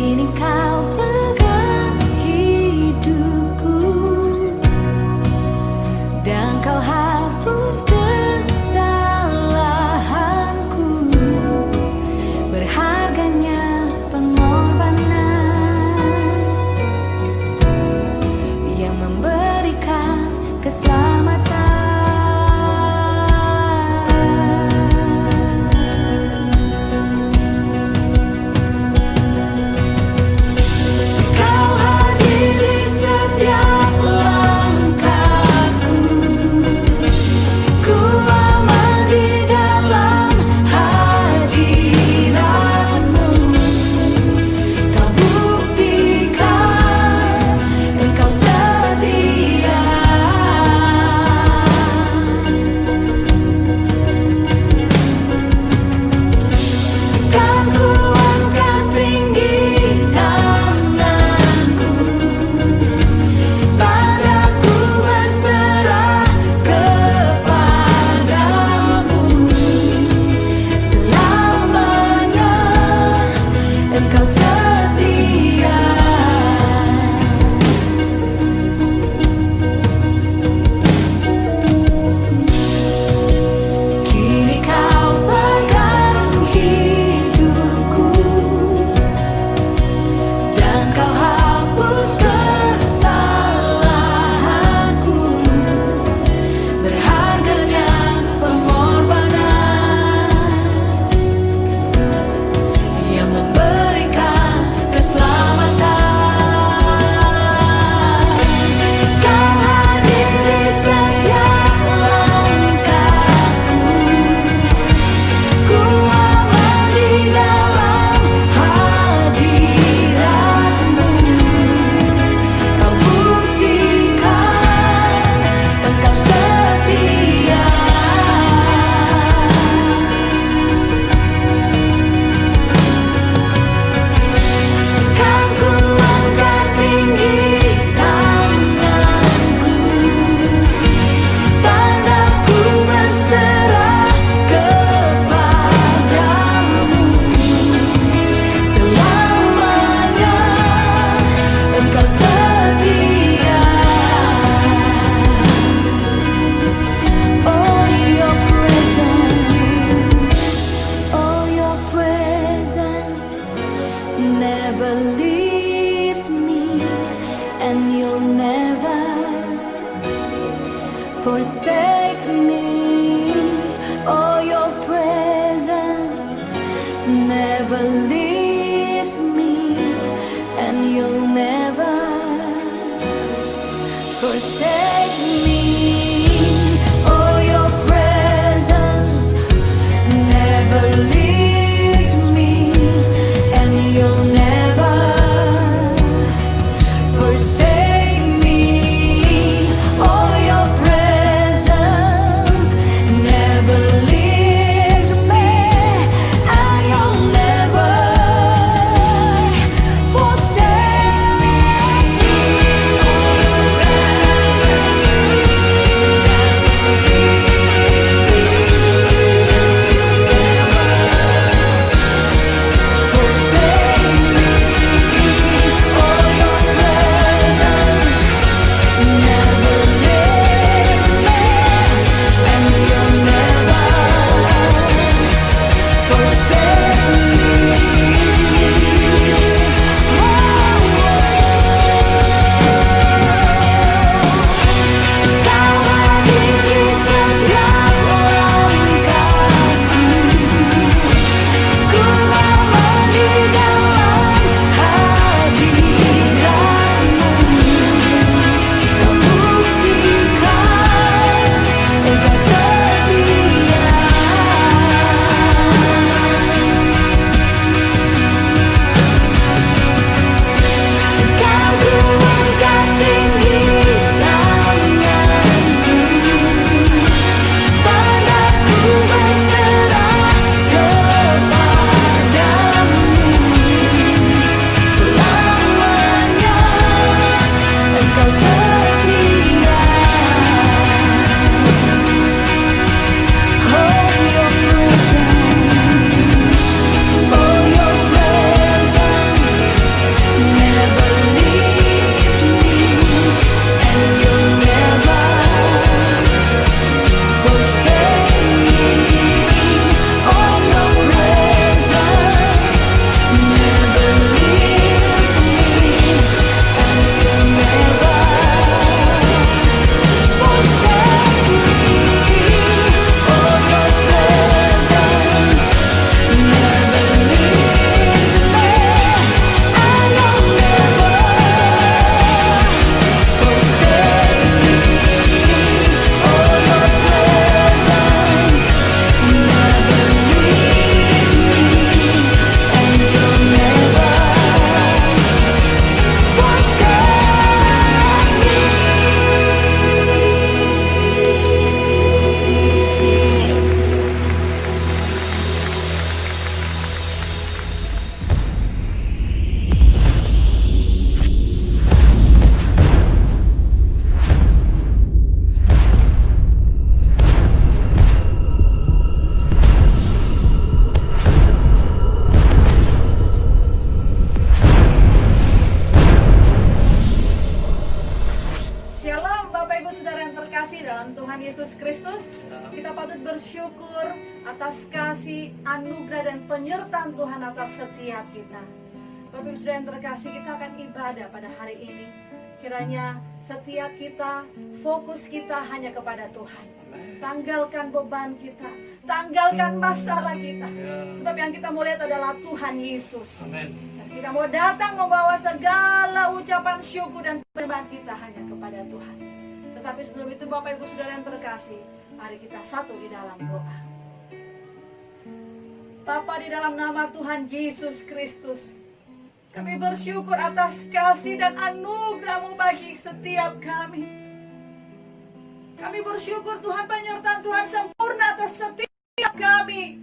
Kini kau pegang hidupku dan kau hapus kesalahanku. Berharganya pengorbanan yang memberikan keselamatan. Never leaves me, and you'll never forsake me. Oh, your presence never leaves me, and you'll never forsake me. Oh, your presence never leaves me, and you'll never forsake me. Oh, your presence never leaves me, and you'll never forsake me. Oh, your presence Kristus. Kita patut bersyukur atas kasih, anugerah, dan penyertaan Tuhan atas setiap kita. Bapak Ibu Saudara yang terkasih, kita akan ibadah pada hari ini. Kiranya setiap kita, fokus kita hanya kepada Tuhan. Tanggalkan beban kita, tanggalkan masalah kita. Sebab yang kita mau lihat adalah Tuhan Yesus. Dan kita mau datang membawa segala ucapan syukur dan penyembahan kita hanya kepada Tuhan. Tetapi sebelum itu Bapak Ibu Saudara yang terkasih, mari kita satu di dalam doa. Bapa, di dalam nama Tuhan Yesus Kristus, kami bersyukur atas kasih dan anugerah-Mu bagi setiap kami. Kami bersyukur Tuhan, penyertaan Tuhan sempurna atas setiap kami.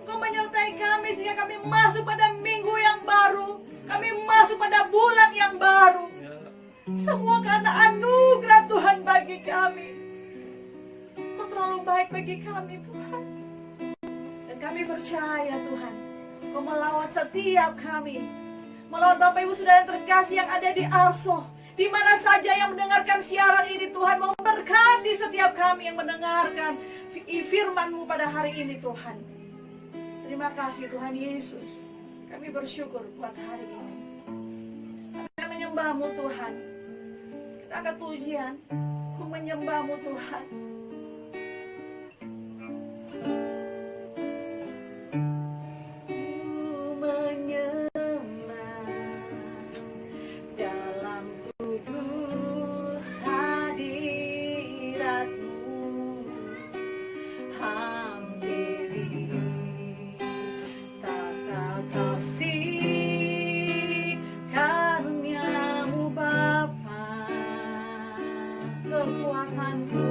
Engkau menyertai kami sehingga kami masuk pada minggu yang baru. Kami masuk pada bulan yang baru. Semua karena anugerah Tuhan bagi kami. Engkau terlalu baik bagi kami Tuhan. Dan kami percaya Tuhan, Kau melawat setiap kami. Melawat Bapak Ibu Saudara yang terkasih yang ada di Arso. Di mana saja yang mendengarkan siaran ini, Tuhan memberkati setiap kami yang mendengarkan firman-Mu pada hari ini Tuhan. Terima kasih Tuhan Yesus. Kami bersyukur buat hari ini. Kami akan menyembah-Mu Tuhan. Kita angkat pujian, ku menyembah-Mu Tuhan. Kekuatanku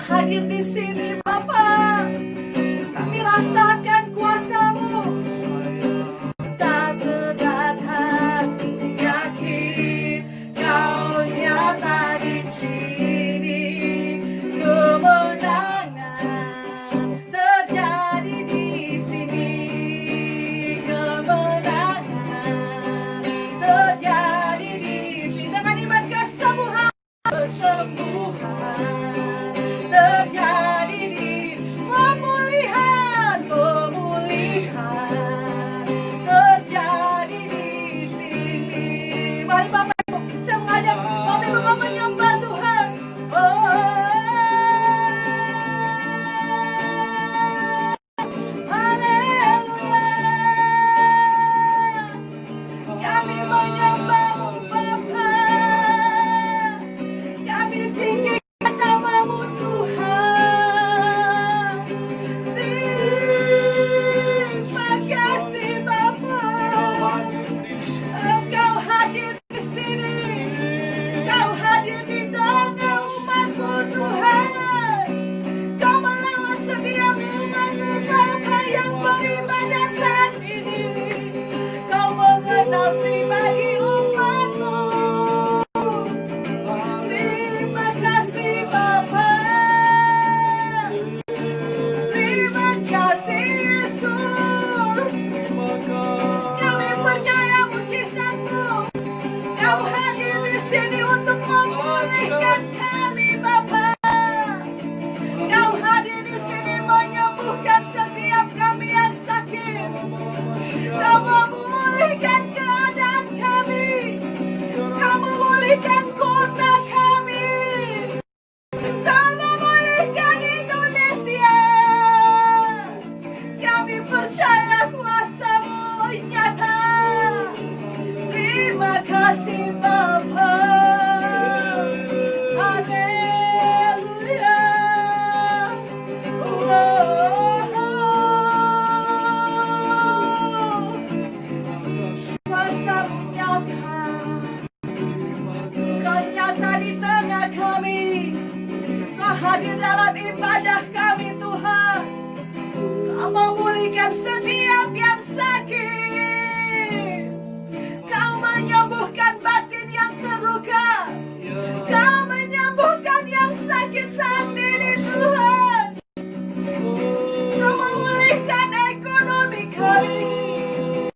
hadir di sini Bapa. Kami rasakan kuasa-Mu. Tak terbatas, yakin Kau nyata di sini. Kemenangan terjadi di sini. Kemenangan terjadi di sini. Dengan iman kesembuhan terjadi di pemulihan terjadi di sini. Mari Bapak Ibu, saya mengajak Bapak Ibu kau menyembah Tuhan. Haleluya. Kami menyembah-Mu Bapa. Kami tinggikan nama-Mu Tuhan. Terima kasih Bapa. Engkau hadir di sini. Kau hadir di tengah umat-Mu Tuhan. Kau melawat setiap umat-Mu Bapa yang beribadah saat ini. Kau mengenal pribadi umat-Mu. Terima kasih Bapa. Terima kasih Yesus. Kami percaya mujizat-Mu. Kau hadir di sini untuk memulihkan kami Bapa. Kau hadir di sini menyembuhkan setiap kami yang sakit. Kau memulihkan keadaan kami. Kau memulihkan kota kami. Kau memulihkan Indonesia. Kami percaya kuasa-Mu nyata. Terima kasih Bapa. Haleluya. Kuasa-Mu nyata. Kau nyata di tengah kami. Kau hadir dalam ibadah kami Tuhan. Kau memulihkan setiap yang sakit. Kau menyembuhkan batin yang terluka. Kau menyembuhkan yang sakit saat ini Tuhan. Kau memulihkan ekonomi kami.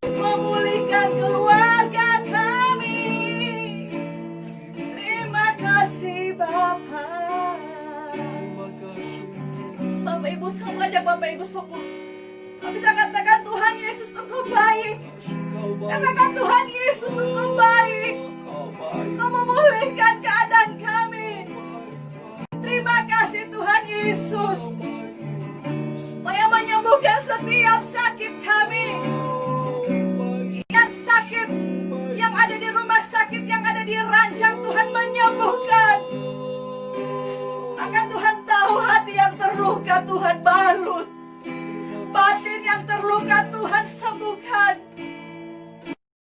Memulihkan keluarga kami. Terima kasih Bapa. Bapak Ibu, saya mengajak Bapak Ibu semua. Kau bisa katakan Tuhan Yesus Engkau baik. Katakan Tuhan Yesus Engkau baik. Kau memulihkan keadaan kami. Terima kasih Tuhan Yesus. Supaya menyembuhkan setiap sakit kami. Yang sakit, yang ada di rumah sakit, yang ada di ranjang, Tuhan menyembuhkan. Maka Tuhan tahu hati yang terluka Tuhan balut. Batin yang terluka Tuhan sembuhkan.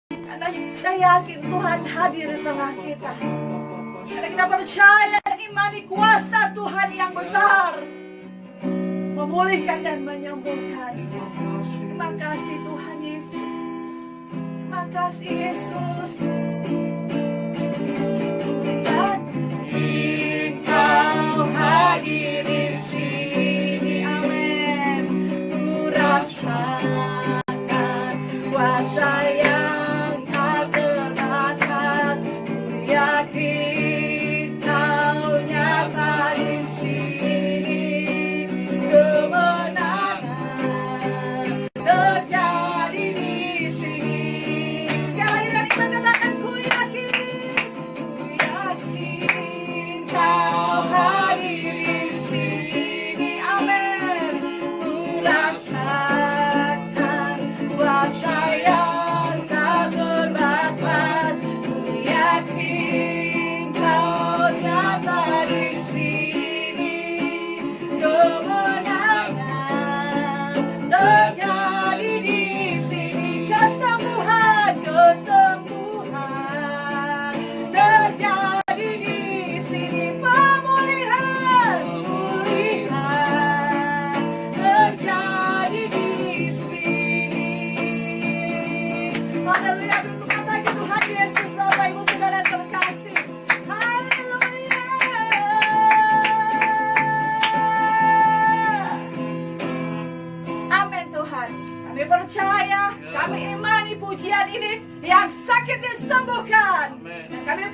Karena kita yakin Tuhan hadir di tengah kita. Karena kita percaya dan imani kuasa Tuhan yang besar. Memulihkan dan menyembuhkan. Terima kasih Tuhan Yesus. Terima kasih Yesus. Dan Engkau hadir di sini. Amin. Ku rasakan kuasa yang tak terbatas. Ku yakin Kau nyata di sini. Kemenangan terjadi di sini. Sekali lagi dengan iman katakan ku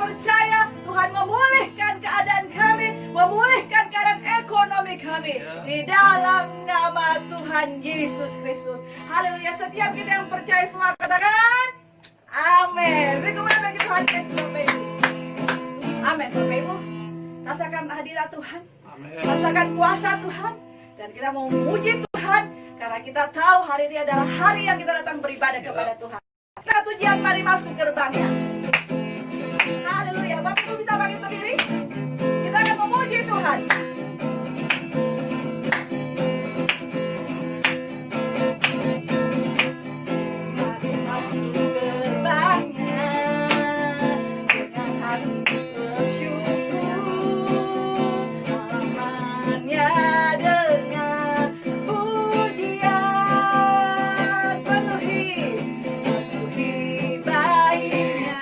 percaya Tuhan memulihkan keadaan kami, memulihkan keadaan ekonomi kami. Di dalam nama Tuhan Yesus Kristus. Haleluya. Setiap kita yang percaya semua katakan amin. Beri kemuliaan bagi Tuhan Yesus Bapak Ibu. Amin. Bapak Ibu, rasakan hadirat Tuhan, rasakan kuasa Tuhan, dan kita mau memuji Tuhan karena kita tahu hari ini adalah hari yang kita datang beribadah kepada Tuhan. Kita tujuan, mari masuk gerbangnya. Haleluya. Bapak Ibu bisa bangkit berdiri. Kita akan memuji Tuhan. Mari masuk gerbangnya dengan hati bersyukur, halamannya dengan pujian, penuhi baiknya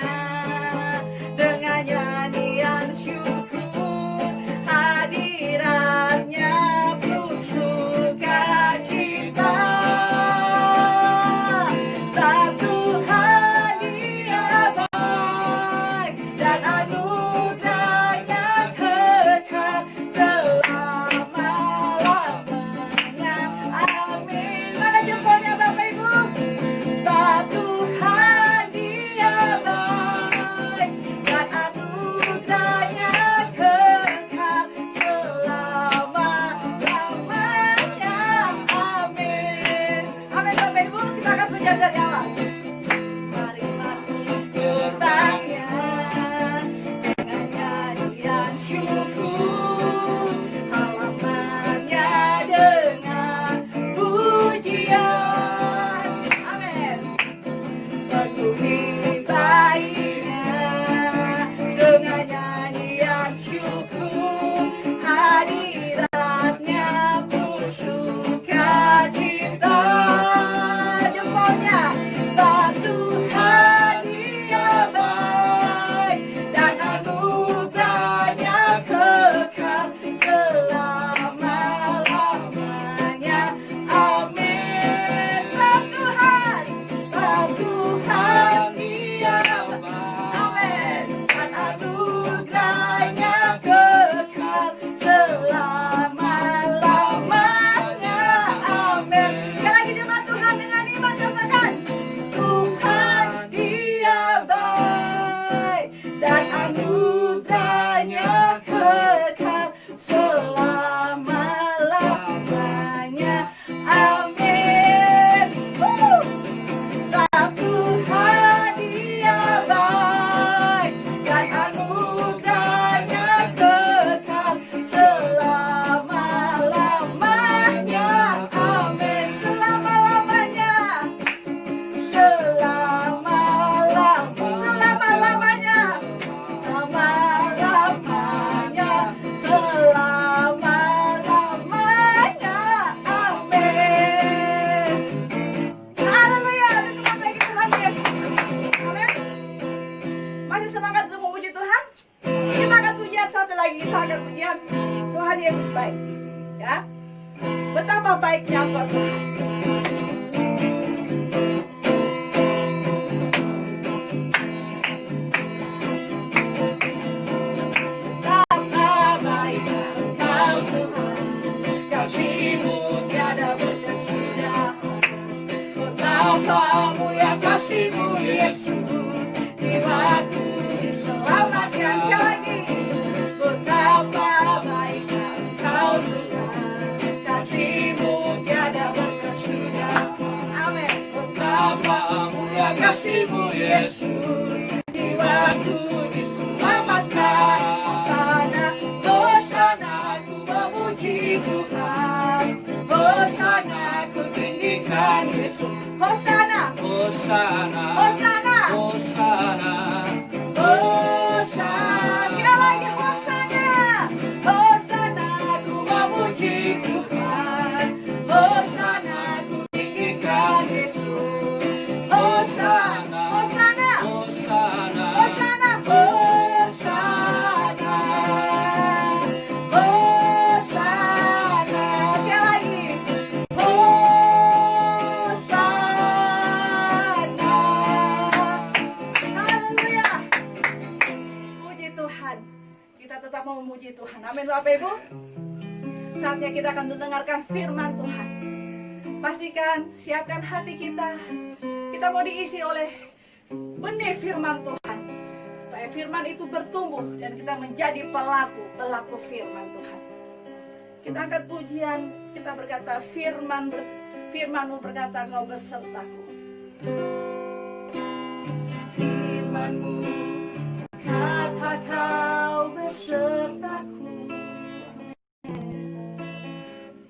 dengan nyanyian syukur, hadiratnya penuh sukacita. Sebab Tuhan Dia baik dan anugerahnya kekal selama-lamanya. Amin. Mana jempolnya Bapak Ibu? Sebab Tuhan Dia baik dan anugerahnya kekal selama-lamanya. Amin. Amin Bapak Ibu, kita akan belajar dari awal. Mari masuk gerbangnya dengan nyanyian syukur, halamannya dengan pujian. Amin. Penuhi baiknya dengan nyanyian syukur, hadiratnya penuh sukacita. Jempolnya. Sebab Tuhan Dia baik dan anugerahnya kekal selama-lamanya. Amin. Sebab Tuhan Dia baik. Amin. Dan anugerahnya kekal selama-lamanya. Amin. Sekali lagi jemaat Tuhan dengan iman katakan, Tuhan Dia baik dan anugerahnya kekal selama-lamanya. Amin. Sebab Tuhan Dia baik dan anugerahnya kekal selama-lamanya. Amin. Selama-lamanya. Selama-lamanya. Selama-lamanya. Selama-lamanya. Amin. Haleluya. Terima kasih Tuhan Yesus. Amin. Masih semangat untuk memuji Tuhan? Kita akan pujian satu lagi. Kita akan pujian Tuhan Yesus baik. Ya. Betapa baiknya Engkau Tuhan. Betapa baiknya Engkau Tuhan. Kasih-Mu tiada berkesudahan. Betapa mulia kasih-Mu Yesus. Di waktu diselamatkan kami. Betapa baiknya Engkau Tuhan. Kasih-Mu tiada berkesudahan. Amin. Betapa mulia kasih-Mu Yesus. Di waktu diselamatkan. Hosana, Hosana, ku memuji Tuhan. Hosana, ku tinggikan Yesus. Hosana, Hosana, Hosana, Hosana, Hosana. Sekali lagi Hosana. Hosana, ku memuji Tuhan. Hosana, ku tinggikan Yesus. Hosana, Hosana, Hosana, Hosana, Hosana, Hosana. Sekali lagi. Hosana. kita tetap mau memuji Tuhan. Amin Bapak Ibu. Saatnya kita akan mendengarkan firman Tuhan. Pastikan, siapkan hati kita. Kita mau diisi oleh benih firman Tuhan. Supaya firman itu bertumbuh dan kita menjadi pelaku firman Tuhan. Kita angkat pujian, kita berkata firman-Mu berkata, Kau besertaku. Firman-Mu kata Kau besertaku,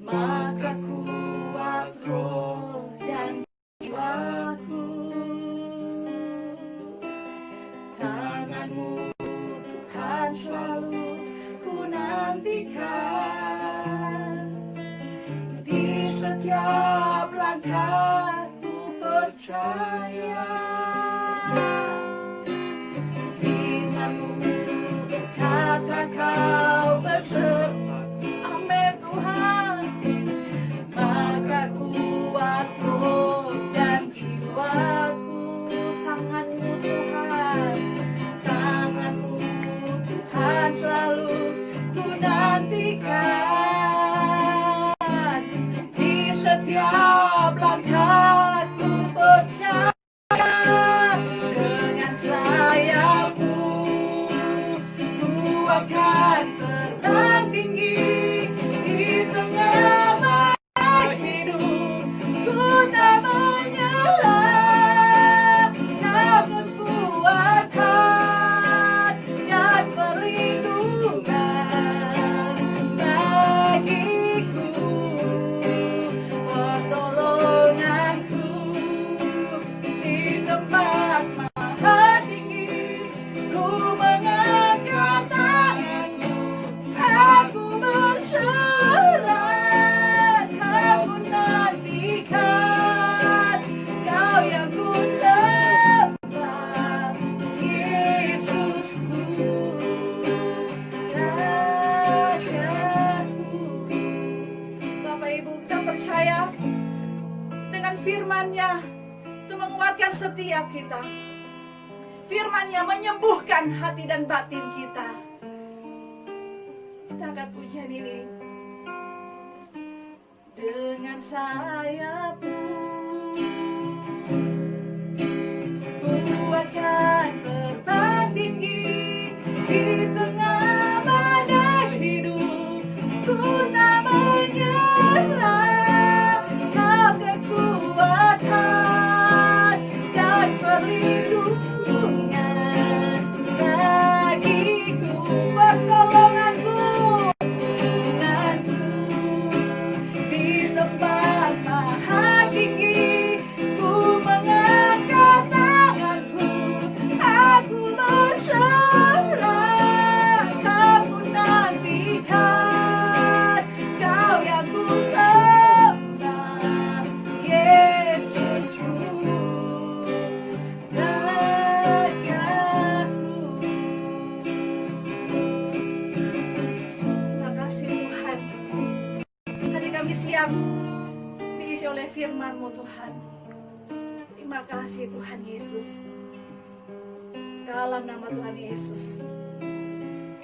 maka kuat roh dan jiwaku. Tangan-Mu Tuhan selalu ku nantikan. Di setiap langkahku percaya. Firman-Mu berkata Kau besertaku. Amin Tuhan. Maka kuat roh dan jiwaku. Tangan-Mu Tuhan, Tangan-Mu Tuhan selalu ku nantikan. Di setiap langkahku percaya. Dengan sayap-Mu ku akan terbang tinggi. Di tengah badai hidup ku tak menyerah. Kau kekuatan dan perlindungan bagiku, pertolonganku di tempat maha tinggi. Ku mengangkat tanganku, aku berserah. Aku nantikan Kau yang ku sembah, Yesusku, Rajaku. Bapak Ibu, kita percaya dengan firman-Nya itu menguatkan setiap kita. Firman-Nya menyembuhkan hati dan batin kita. Kita angkat pujian ini. Dengan sayap-Mu ku akan terbang tinggi. Di tengah badai hidup ku tak menyerah. Kau kekuatan dan perlindungan bagiku, pertolonganku, di tempat maha tinggi. Ku mengangkat tanganku, aku berserah. Aku nantikan Kau yang ku sembah, Yesusku, Rajaku. Terima kasih Tuhan. Hari kami siap diisi oleh firman-Mu Tuhan. Terima kasih Tuhan Yesus. Dalam nama Tuhan Yesus,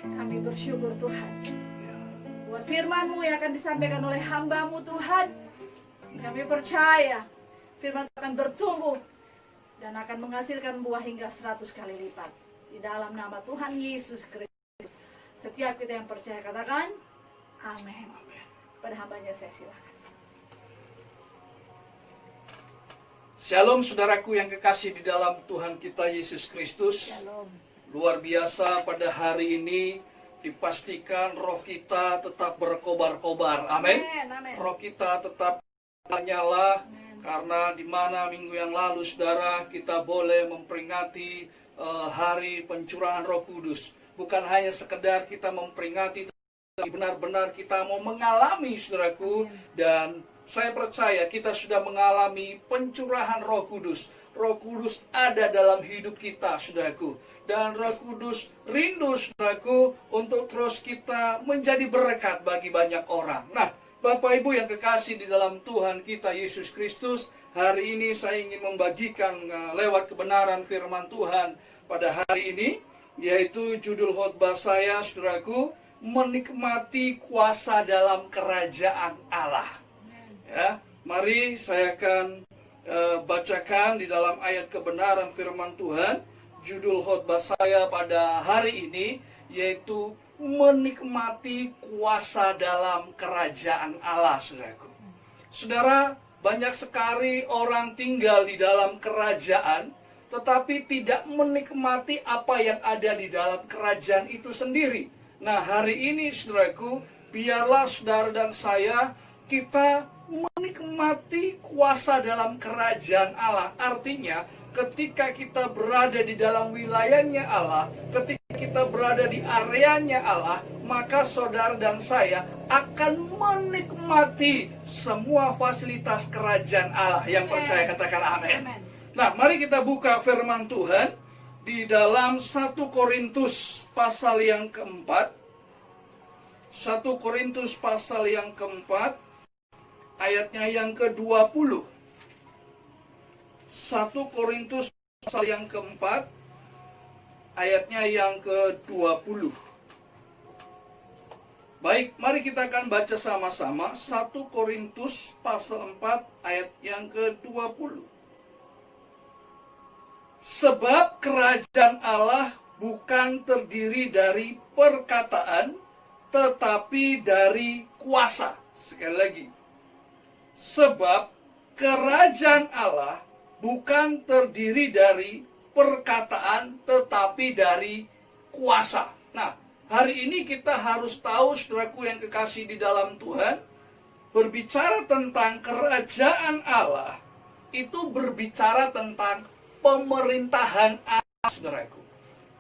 kami bersyukur Tuhan buat firman-Mu yang akan disampaikan oleh hamba-Mu Tuhan. Kami percaya firman akan bertumbuh dan akan menghasilkan buah hingga 100 kali lipat. Di dalam nama Tuhan Yesus Kristus, setiap kita yang percaya katakan amin. Pada hambanya saya silakan. Shalom saudaraku yang kekasih di dalam Tuhan kita Yesus Kristus. Shalom. Luar biasa pada hari ini dipastikan roh kita tetap berkobar-kobar. Amin. Amin. Roh kita tetap nyala karena di mana minggu yang lalu saudara kita boleh memperingati hari pencurahan Roh Kudus. Bukan hanya sekedar kita memperingati, tapi benar-benar kita mau mengalami saudaraku. Dan saya percaya kita sudah mengalami pencurahan Roh Kudus. Roh Kudus ada dalam hidup kita, saudaraku. Dan Roh Kudus rindu, saudaraku, untuk terus kita menjadi berkat bagi banyak orang. Nah, Bapak Ibu yang kekasih di dalam Tuhan kita Yesus Kristus, hari ini saya ingin membagikan lewat kebenaran firman Tuhan pada hari ini. yaitu judul khotbah saya, saudaraku, menikmati kuasa dalam kerajaan Allah. Ya, mari saya akan bacakan di dalam ayat kebenaran firman Tuhan. Judul khotbah saya pada hari ini yaitu menikmati kuasa dalam kerajaan Allah, saudaraku. Saudara, banyak sekali orang tinggal di dalam kerajaan, tetapi tidak menikmati apa yang ada di dalam kerajaan itu sendiri. Nah, hari ini, saudaraku, biarlah saudara dan saya, kita menikmati kuasa dalam kerajaan Allah. Artinya, ketika kita berada di dalam wilayahnya Allah, ketika kita berada di areanya Allah, maka saudara dan saya akan menikmati semua fasilitas kerajaan Allah. Yang percaya katakan amin. Nah, mari kita buka firman Tuhan di dalam 1 Korintus pasal yang keempat. 1 Korintus pasal yang keempat, ayatnya yang ke-20. 1 Korintus pasal yang keempat, ayatnya yang ke-20. Baik, mari kita akan baca sama-sama 1 Korintus pasal 4 ayat yang ke-20. Sebab kerajaan Allah bukan terdiri dari perkataan, tetapi dari kuasa. Sekali lagi. Sebab kerajaan Allah bukan terdiri dari perkataan, tetapi dari kuasa. Nah, hari ini kita harus tahu, saudaraku yang kekasih di dalam Tuhan, berbicara tentang kerajaan Allah, itu berbicara tentang pemerintahan Allah, saudaraku.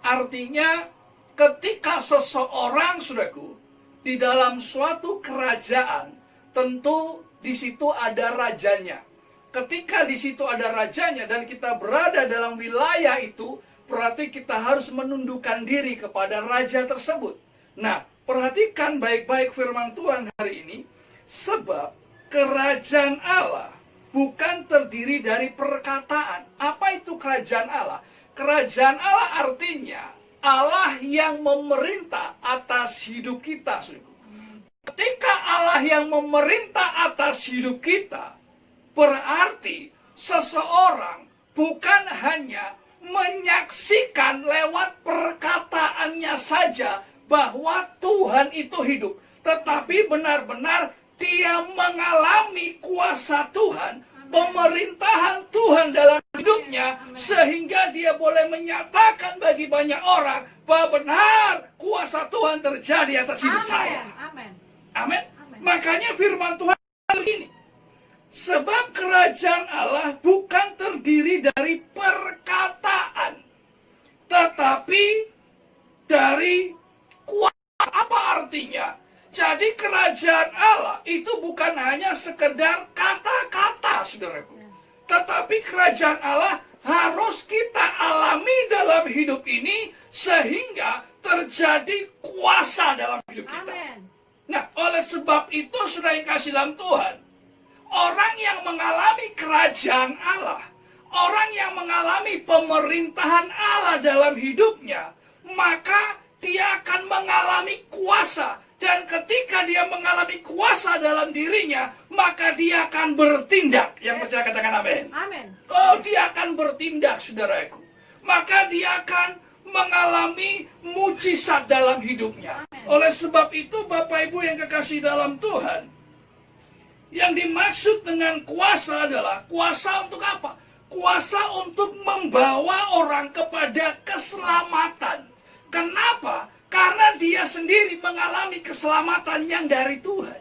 Artinya, ketika seseorang, saudaraku, di dalam suatu kerajaan, tentu di situ ada rajanya. Ketika di situ ada rajanya dan kita berada dalam wilayah itu, berarti kita harus menundukkan diri kepada raja tersebut. Nah, perhatikan baik-baik firman Tuhan hari ini. Sebab kerajaan Allah bukan terdiri dari perkataan. Apa itu kerajaan Allah? Kerajaan Allah artinya Allah yang memerintah atas hidup kita. Ketika Allah yang memerintah atas hidup kita, berarti seseorang bukan hanya menyaksikan lewat perkataannya saja bahwa Tuhan itu hidup, tetapi benar-benar dia mengalami kuasa Tuhan, pemerintahan Tuhan dalam hidupnya, sehingga dia boleh menyatakan bagi banyak orang bahwa benar kuasa Tuhan terjadi atas hidup saya. Amin. Makanya firman Tuhan begini. Sebab kerajaan Allah bukan terdiri dari perkataan, tetapi dari kuasa. Apa artinya? Jadi kerajaan Allah itu bukan hanya sekedar kata-kata, saudaraku. Tetapi kerajaan Allah harus kita alami dalam hidup ini sehingga terjadi kuasa dalam hidup kita. Nah, oleh sebab itu, saudara yang kasih dalam Tuhan, orang yang mengalami kerajaan Allah, orang yang mengalami pemerintahan Allah dalam hidupnya, maka dia akan mengalami kuasa. Dan ketika dia mengalami kuasa dalam dirinya, maka dia akan bertindak. Yang percaya katakan amin. Oh, dia akan bertindak, saudaraku. Maka dia akan mengalami mujizat dalam hidupnya. Oleh sebab itu, Bapak Ibu yang kekasih dalam Tuhan, yang dimaksud dengan kuasa adalah kuasa untuk apa? Kuasa untuk membawa orang kepada keselamatan. Kenapa? Karena dia sendiri mengalami keselamatan yang dari Tuhan.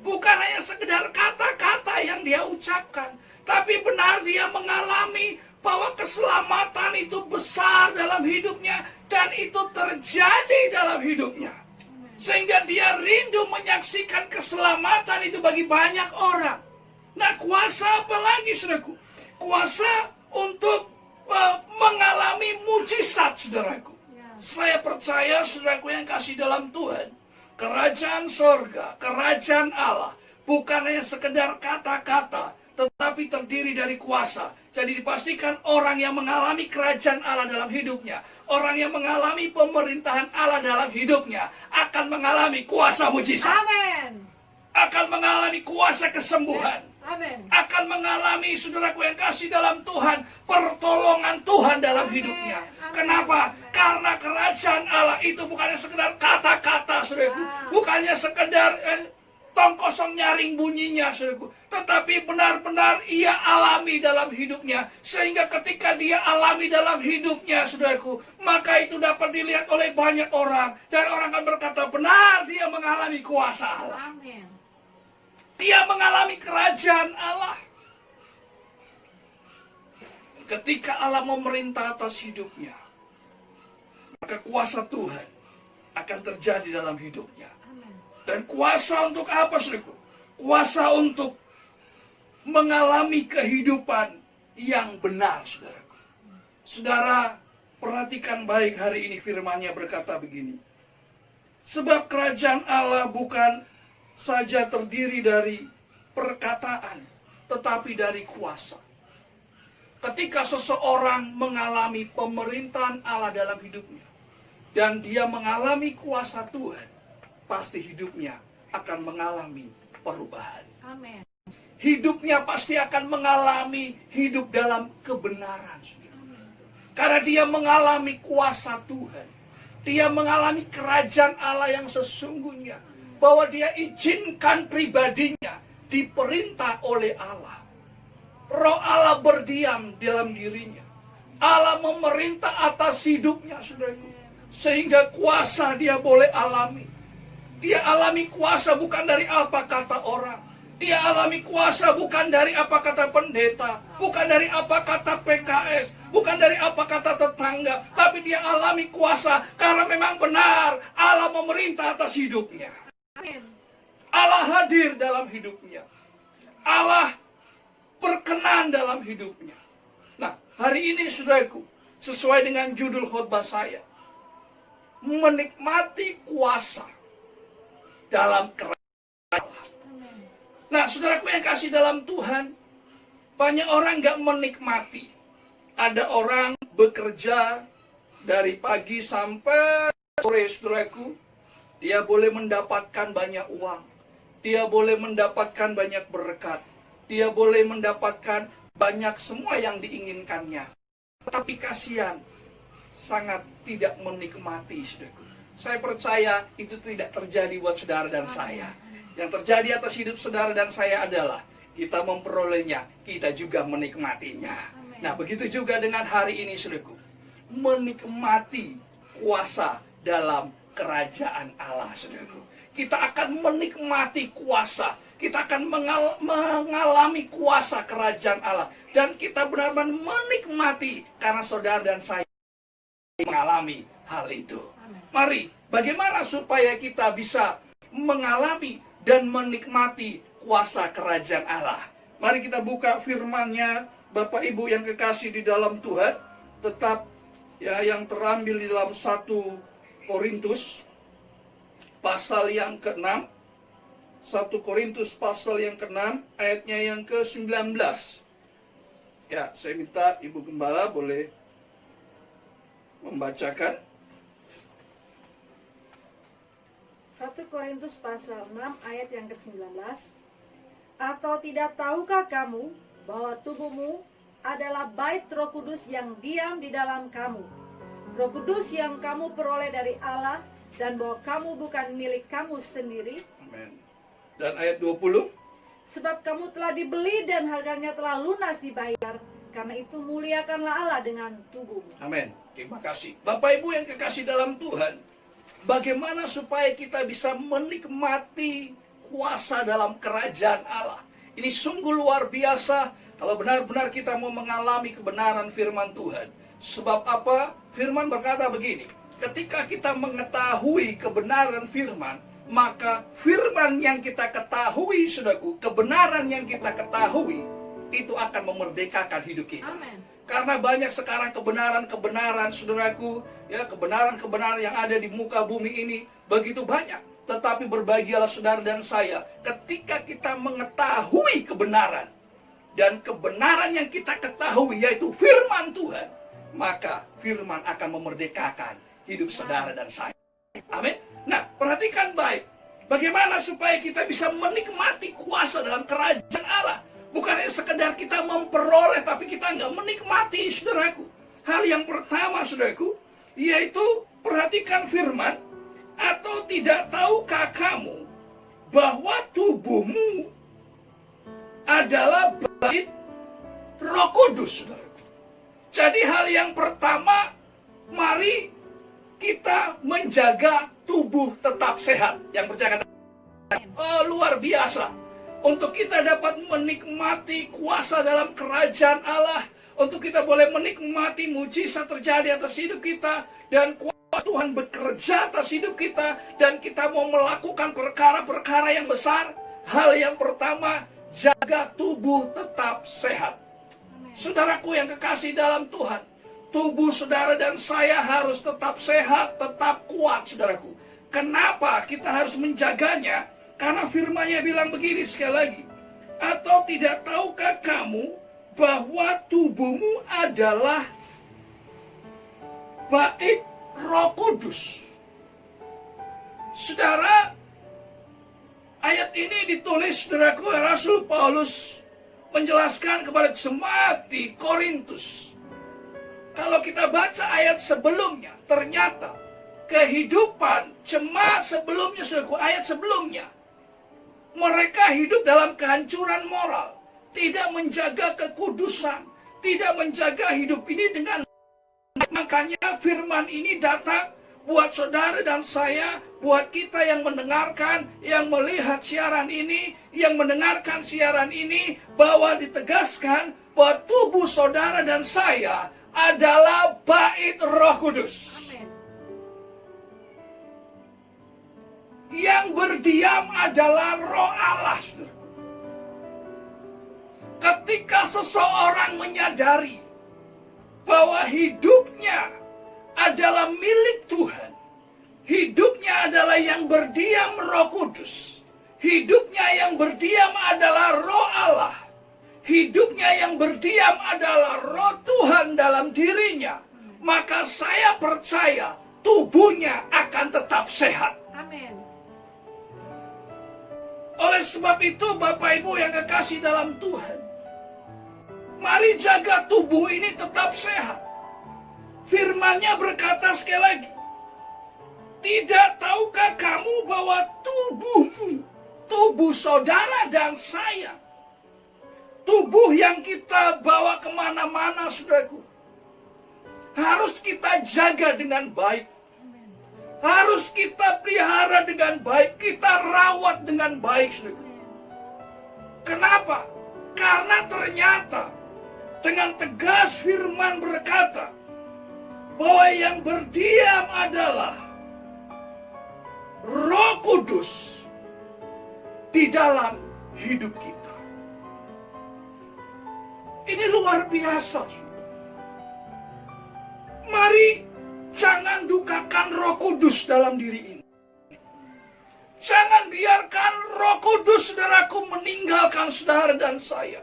Bukan hanya sekedar kata-kata yang dia ucapkan, tapi benar dia mengalami bahwa keselamatan itu besar dalam hidupnya dan itu terjadi dalam hidupnya. Sehingga dia rindu menyaksikan keselamatan itu bagi banyak orang. Nah, kuasa apa lagi, saudaraku? Kuasa untuk mengalami mujizat, saudaraku. Saya percaya, saudaraku yang kasih dalam Tuhan, kerajaan sorga, kerajaan Allah, bukan hanya sekedar kata-kata, tetapi terdiri dari kuasa. Jadi dipastikan orang yang mengalami kerajaan Allah dalam hidupnya, orang yang mengalami pemerintahan Allah dalam hidupnya, akan mengalami kuasa mujizat, Amin. akan mengalami kuasa kesembuhan, Amin. akan mengalami, saudaraku yang kasih dalam Tuhan, pertolongan Tuhan dalam hidupnya. Kenapa? Karena kerajaan Allah itu bukannya sekedar kata-kata, saudaraku, bukannya sekedar tong kosong nyaring bunyinya, saudaraku, tetapi benar-benar ia alami dalam hidupnya. Sehingga ketika dia alami dalam hidupnya, saudaraku, maka itu dapat dilihat oleh banyak orang, dan orang akan berkata, benar dia mengalami kuasa Allah. Amin. Dia mengalami kerajaan Allah. Ketika Allah memerintah atas hidupnya, maka kuasa Tuhan akan terjadi dalam hidupnya. Dan kuasa untuk apa, saudaraku? Kuasa untuk mengalami kehidupan yang benar, saudaraku. Saudara, perhatikan baik hari ini firman-Nya berkata begini. Sebab kerajaan Allah bukan saja terdiri dari perkataan, tetapi dari kuasa. Ketika seseorang mengalami pemerintahan Allah dalam hidupnya, dan dia mengalami kuasa Tuhan, pasti hidupnya akan mengalami perubahan. Amin. Hidupnya pasti akan mengalami hidup dalam kebenaran. Karena dia mengalami kuasa Tuhan. Dia mengalami kerajaan Allah yang sesungguhnya. Bahwa dia izinkan pribadinya diperintah oleh Allah. Roh Allah berdiam dalam dirinya. Allah memerintah atas hidupnya, saudaraku. Sehingga kuasa dia boleh alami. Dia alami kuasa bukan dari apa kata orang. Dia alami kuasa bukan dari apa kata pendeta, bukan dari apa kata PKS, bukan dari apa kata tetangga, tapi dia alami kuasa karena memang benar Allah memerintah atas hidupnya. Amin. Allah hadir dalam hidupnya. Allah berkenan dalam hidupnya. Nah, hari ini saudaraku, sesuai dengan judul khotbah saya, menikmati kuasa dalam kerajaan Allah. Nah, saudaraku yang kasih dalam Tuhan, banyak orang gak menikmati. Ada orang bekerja dari pagi sampai sore, saudaraku. Dia boleh mendapatkan banyak uang. Dia boleh mendapatkan banyak berkat. Dia boleh mendapatkan banyak semua yang diinginkannya. Tetapi kasihan, sangat tidak menikmati, saudaraku. Saya percaya itu tidak terjadi buat saudara dan saya. Yang terjadi atas hidup saudara dan saya adalah kita memperolehnya, kita juga menikmatinya. Nah, begitu juga dengan hari ini, saudaraku. Menikmati kuasa dalam kerajaan Allah, saudaraku. Kita akan menikmati kuasa. Kita akan mengalami kuasa kerajaan Allah. Dan kita benar-benar menikmati karena saudara dan saya mengalami hal itu. Mari, bagaimana supaya kita bisa mengalami dan menikmati kuasa kerajaan Allah? Mari kita buka firman-Nya, Bapak Ibu yang kekasih di dalam Tuhan. Tetap ya, yang terambil di dalam 1 Korintus pasal yang ke-6. 1 Korintus pasal yang ke-6 ayatnya yang ke-19. Ya, saya minta Ibu Gembala boleh membacakan. 1 Korintus pasal 6 ayat yang ke-19. Atau tidak tahukah kamu bahwa tubuhmu adalah bait Roh Kudus yang diam di dalam kamu, Roh Kudus yang kamu peroleh dari Allah, dan bahwa kamu bukan milik kamu sendiri? Amin. Dan ayat 20. Sebab kamu telah dibeli dan harganya telah lunas dibayar. Karena itu muliakanlah Allah dengan tubuhmu. Amin. Terima kasih. Bapak Ibu yang kekasih dalam Tuhan, bagaimana supaya kita bisa menikmati kuasa dalam kerajaan Allah? Ini sungguh luar biasa kalau benar-benar kita mau mengalami kebenaran firman Tuhan. Sebab apa? Firman berkata begini, ketika kita mengetahui kebenaran firman, maka firman yang kita ketahui, saudaraku, kebenaran yang kita ketahui, itu akan memerdekakan hidup kita. Amin. Karena banyak sekarang kebenaran-kebenaran, saudaraku, ya, kebenaran-kebenaran yang ada di muka bumi ini begitu banyak. Tetapi berbahagialah saudara dan saya ketika kita mengetahui kebenaran, dan kebenaran yang kita ketahui yaitu firman Tuhan, maka firman akan memerdekakan hidup saudara dan saya. Amin. Nah, perhatikan baik. Bagaimana supaya kita bisa menikmati kuasa dalam kerajaan Allah. Bukan hanya sekedar kita memperoleh, tapi kita nggak menikmati, saudaraku. Hal yang pertama, saudaraku, yaitu perhatikan firman. Atau tidak tahukah kamu bahwa tubuhmu adalah bait Roh Kudus, saudaraku. Jadi hal yang pertama, mari kita menjaga tubuh tetap sehat. Yang percaya kata, luar biasa. Untuk kita dapat menikmati kuasa dalam kerajaan Allah. Untuk kita boleh menikmati mujizat terjadi atas hidup kita. Dan kuasa Tuhan bekerja atas hidup kita. Dan kita mau melakukan perkara-perkara yang besar. Hal yang pertama, jaga tubuh tetap sehat. Saudaraku yang kekasih dalam Tuhan, tubuh saudara dan saya harus tetap sehat, tetap kuat, saudaraku. Kenapa kita harus menjaganya? Karena firman-Nya bilang begini sekali lagi. Atau tidak tahukah kamu bahwa tubuhmu adalah bait Roh Kudus? Saudara, ayat ini ditulis, saudaraku, Rasul Paulus menjelaskan kepada jemaat di Korintus. Kalau kita baca ayat sebelumnya, ternyata kehidupan jemaat sebelumnya, saudaraku, ayat sebelumnya, mereka hidup dalam kehancuran moral, tidak menjaga kekudusan, tidak menjaga hidup ini dengan. Makanya firman ini datang buat saudara dan saya, buat kita yang mendengarkan, yang melihat siaran ini, yang mendengarkan siaran ini, bahwa ditegaskan bahwa tubuh saudara dan saya adalah bait Roh Kudus. Yang berdiam adalah Roh Allah. Ketika seseorang menyadari bahwa hidupnya adalah milik Tuhan, hidupnya adalah yang berdiam Roh Kudus, hidupnya yang berdiam adalah Roh Allah, hidupnya yang berdiam adalah Roh Tuhan dalam dirinya, maka saya percaya tubuhnya akan tetap sehat. Amin. Oleh sebab itu, Bapak Ibu yang kekasih dalam Tuhan, mari jaga tubuh ini tetap sehat. Firman-Nya berkata sekali lagi, tidak tahukah kamu bahwa tubuhmu, tubuh saudara dan saya, tubuh yang kita bawa kemana-mana, saudaraku, harus kita jaga dengan baik. Harus kita pelihara dengan baik, kita rawat dengan baik, saudara. Kenapa? Karena ternyata dengan tegas firman berkata bahwa yang berdiam adalah Roh Kudus di dalam hidup kita. Ini luar biasa. Mari jangan dukakan Roh Kudus dalam diri ini. Jangan biarkan Roh Kudus, saudaraku, meninggalkan saudara dan saya.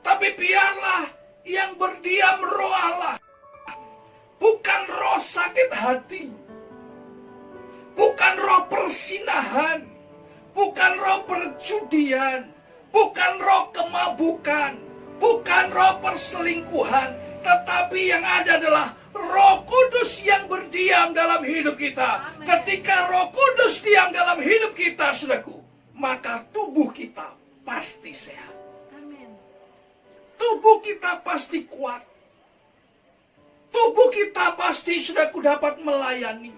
Tapi biarlah yang berdiam Roh Allah. Bukan roh sakit hati. Bukan roh persinahan. Bukan roh perjudian. Bukan roh kemabukan. Bukan roh perselingkuhan. Tetapi yang ada adalah Roh Kudus yang berdiam dalam hidup kita. Amen. Ketika Roh Kudus diam dalam hidup kita, saudaraku, maka tubuh kita pasti sehat. Amin. Tubuh kita pasti kuat. Tubuh kita pasti, saudaraku, dapat melayani.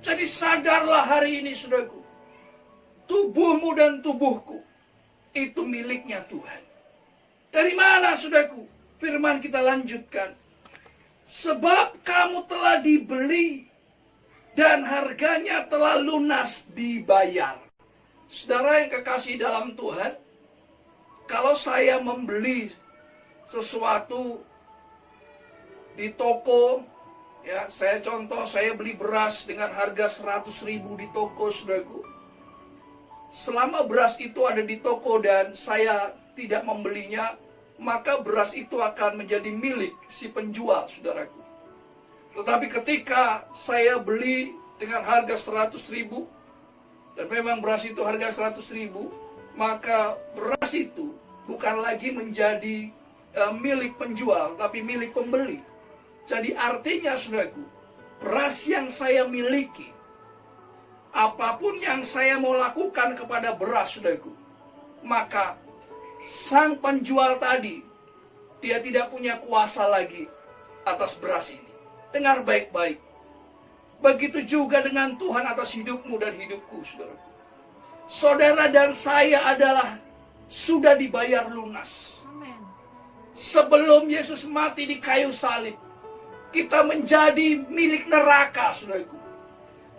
Jadi sadarlah hari ini, saudaraku, tubuhmu dan tubuhku itu miliknya Tuhan. Dari mana, saudaraku? Firman kita lanjutkan. Sebab kamu telah dibeli dan harganya telah lunas dibayar. Saudara yang kekasih dalam Tuhan, kalau saya membeli sesuatu di toko, ya, saya contoh, saya beli beras dengan harga 100.000 di toko, saudaraku. selama beras itu ada di toko dan saya tidak membelinya, maka beras itu akan menjadi milik si penjual, saudaraku. Tetapi ketika saya beli dengan harga 100.000, dan memang beras itu harga 100.000, maka beras itu bukan lagi menjadi milik penjual, tapi milik pembeli. Jadi artinya, saudaraku, beras yang saya miliki, apapun yang saya mau lakukan kepada beras, saudaraku, maka sang penjual tadi, dia tidak punya kuasa lagi atas beras ini. Dengar baik-baik. Begitu juga dengan Tuhan atas hidupmu dan hidupku, saudaraku. Saudara dan saya adalah sudah dibayar lunas. Amin. Sebelum Yesus mati di kayu salib, kita menjadi milik neraka, saudaraku.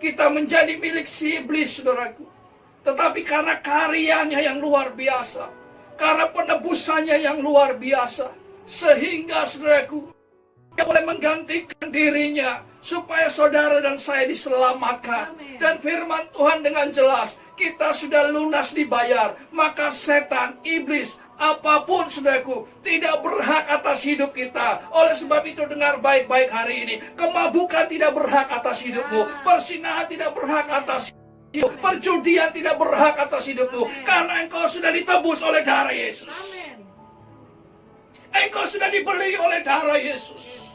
Kita menjadi milik si iblis, saudaraku. Tetapi karena karyanya yang luar biasa, karena penebusannya yang luar biasa, sehingga, saudaraku, dia boleh menggantikan dirinya supaya saudara dan saya diselamatkan. Amin. Dan firman Tuhan dengan jelas, kita sudah lunas dibayar. Maka setan, iblis, apapun, saudaraku, tidak berhak atas hidup kita. Oleh sebab itu, dengar baik-baik hari ini. Kemabukan tidak berhak atas hidupmu. Persinahan tidak berhak atas hidupmu. Perjudian tidak berhak atas hidupmu. Karena engkau sudah ditebus oleh darah Yesus. Amin. Engkau sudah dibeli oleh darah Yesus.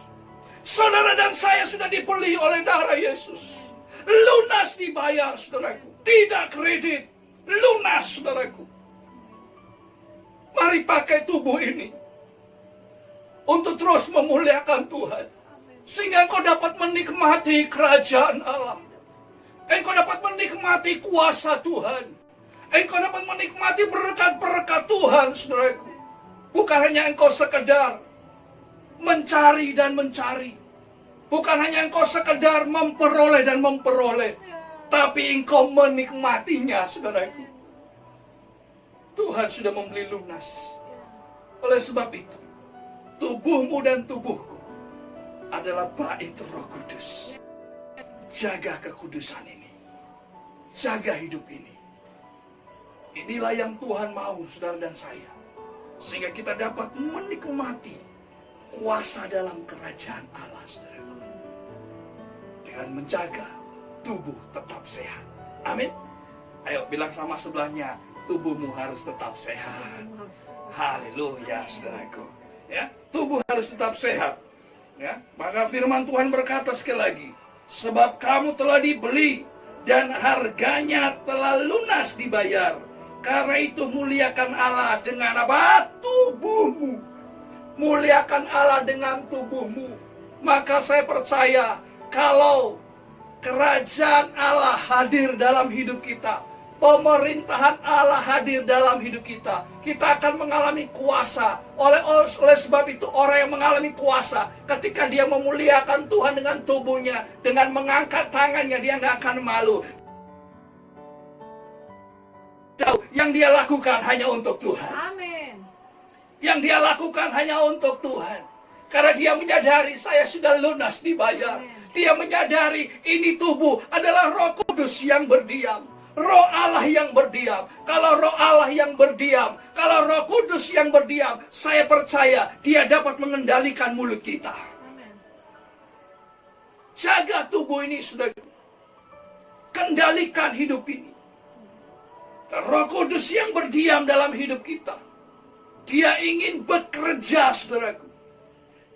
Saudara dan saya sudah dibeli oleh darah Yesus. Lunas dibayar, saudaraku. Tidak kredit. Lunas, saudaraku. Mari pakai tubuh ini untuk terus memuliakan Tuhan, sehingga engkau dapat menikmati kerajaan Allah. Engkau dapat menikmati kuasa Tuhan. Engkau dapat menikmati berkat-berkat Tuhan, saudaraku. Bukan hanya engkau sekedar mencari dan mencari. Bukan hanya engkau sekedar memperoleh dan memperoleh. Tapi engkau menikmatinya, saudaraku. Tuhan sudah membeli lunas. Oleh sebab itu, tubuhmu dan tubuhku adalah bait Roh Kudus. Jaga kekudusan ini. Jaga hidup ini. Inilah yang Tuhan mau, saudara dan saya. Sehingga kita dapat menikmati kuasa dalam kerajaan Allah, saudara. Dengan menjaga tubuh tetap sehat. Amin. Ayo bilang sama sebelahnya, tubuhmu harus tetap sehat. Haleluya, saudaraku. Ya, tubuh harus tetap sehat. Ya, maka firman Tuhan berkata sekali lagi, sebab kamu telah dibeli dan harganya telah lunas dibayar. Karena itu muliakan Allah dengan apa? Tubuhmu. Muliakan Allah dengan tubuhmu. Maka saya percaya kalau kerajaan Allah hadir dalam hidup kita, pemerintahan Allah hadir dalam hidup kita, kita akan mengalami kuasa. Oleh sebab itu, orang yang mengalami kuasa, ketika dia memuliakan Tuhan dengan tubuhnya, dengan mengangkat tangannya, dia nggak akan malu. Yang dia lakukan hanya untuk Tuhan. Amin. Yang dia lakukan hanya untuk Tuhan. Karena dia menyadari saya sudah lunas dibayar. Dia menyadari ini tubuh adalah Roh Kudus yang berdiam. Roh Allah yang berdiam. Kalau Roh Allah yang berdiam, kalau Roh Kudus yang berdiam, saya percaya dia dapat mengendalikan mulut kita. Amin. Jaga tubuh ini, saudara. Kendalikan hidup ini. Roh Kudus yang berdiam dalam hidup kita, dia ingin bekerja, saudaraku.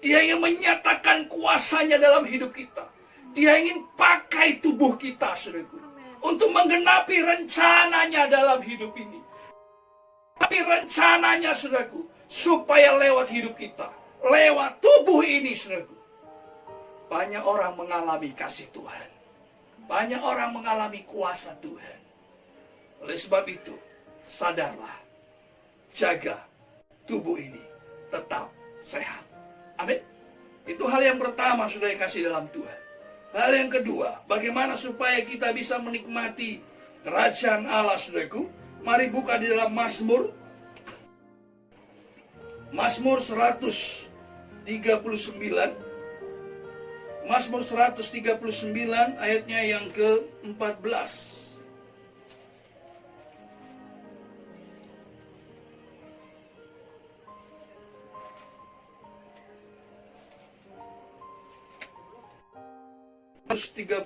Dia ingin menyatakan kuasanya dalam hidup kita. Dia ingin pakai tubuh kita, saudaraku, untuk menggenapi rencananya dalam hidup ini. Tapi rencananya, saudaraku, supaya lewat hidup kita, lewat tubuh ini, saudaraku, banyak orang mengalami kasih Tuhan. Banyak orang mengalami kuasa Tuhan. Oleh sebab itu, sadarlah, jaga tubuh ini tetap sehat. Amin. Itu hal yang pertama, sudah dikasih dalam Tuhan. Hal yang kedua, bagaimana supaya kita bisa menikmati kerajaan Allah, saudaraku? Mari buka di dalam Mazmur 139. Mazmur 139 ayatnya yang ke-14. 139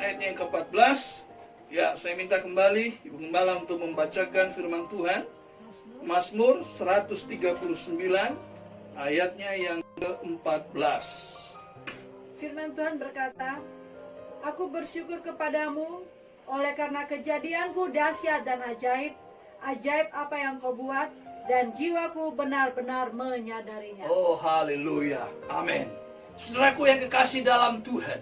ayatnya yang ke-14. Ya, saya minta kembali Ibu Gembala untuk membacakan firman Tuhan. Mazmur 139 ayatnya yang ke-14. Firman Tuhan berkata, "Aku bersyukur kepadamu oleh karena kejadianku dahsyat dan ajaib, ajaib apa yang kau buat, dan jiwaku benar-benar menyadarinya." Oh, haleluya. Amin. Saudaraku yang kekasih dalam Tuhan,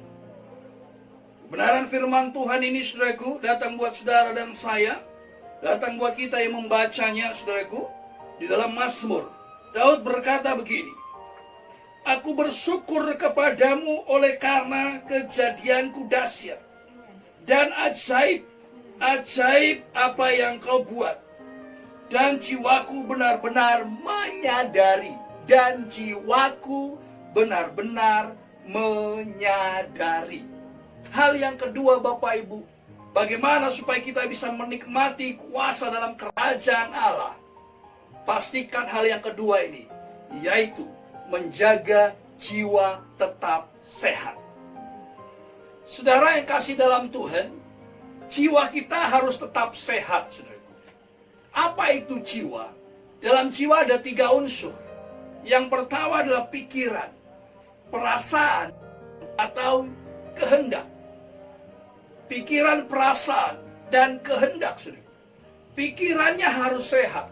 kebenaran firman Tuhan ini, saudaraku, datang buat saudara dan saya, datang buat kita yang membacanya, saudaraku. Di dalam Mazmur, Daud berkata begini, "Aku bersyukur kepadamu oleh karena kejadianku dahsyat dan ajaib, ajaib apa yang kau buat, dan jiwaku benar-benar menyadari." Dan jiwaku benar-benar menyadari. Hal yang kedua, Bapak Ibu, bagaimana supaya kita bisa menikmati kuasa dalam kerajaan Allah? Pastikan hal yang kedua ini, yaitu menjaga jiwa tetap sehat. Saudara yang kasih dalam Tuhan, jiwa kita harus tetap sehat, saudaraku. Apa itu jiwa? Dalam jiwa ada 3 unsur. Yang pertama adalah pikiran, perasaan, atau kehendak. Pikiran, perasaan, dan kehendak, saudara. Pikirannya harus sehat,